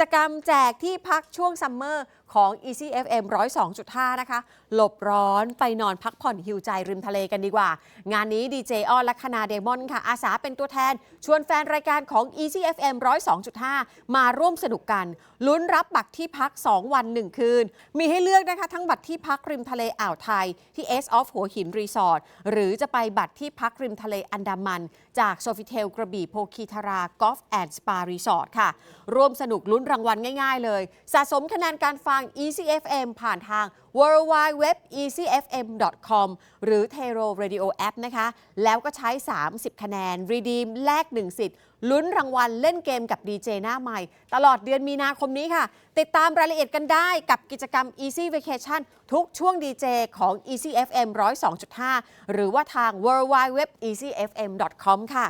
จกรรมแจกที่พักช่วงซัมเมอร์ของ Easy FM 102.5 นะคะหลบร้อนไปนอนพักผ่อนหิวใจริมทะเลกันดีกว่า งานนี้ดีเจอ้อนและคณาเดมอนค่ะอาสาเป็นตัวแทนชวนแฟนรายการของ Easy FM 102.5 มาร่วมสนุกกันลุ้นรับบัตรที่พัก 2 วัน 1 คืน มีให้เลือกนะคะทั้งบัตรที่พักริมทะเลอ่าวไทยที่ S of หัวหินรีสอร์ทหรือจะไปบัตรที่พักริมทะเลอันดามันจากโซฟิเทลกระบี่โพคีธารากอล์ฟแอนด์สปารีสอร์ทค่ะร่วมสนุกลุ้นรางวัลง่ายๆเลยสะสมคะแนนการฟัง Easy FM ผ่านทาง www.easyfm.com หรือ Tero Radio App นะคะแล้วก็ใช้ 30 คะแนน redeem แลก 1 สิทธิ์ลุ้นรางวัลเล่นเกมกับดีเจหน้าใหม่ตลอดเดือนมีนาคมนี้ค่ะติดตามรายละเอียดกันได้กับกิจกรรม Easy Vacation ทุกช่วงดีเจของ Easy FM 102.5 หรือว่าทาง www.easyfm.com ค่ะ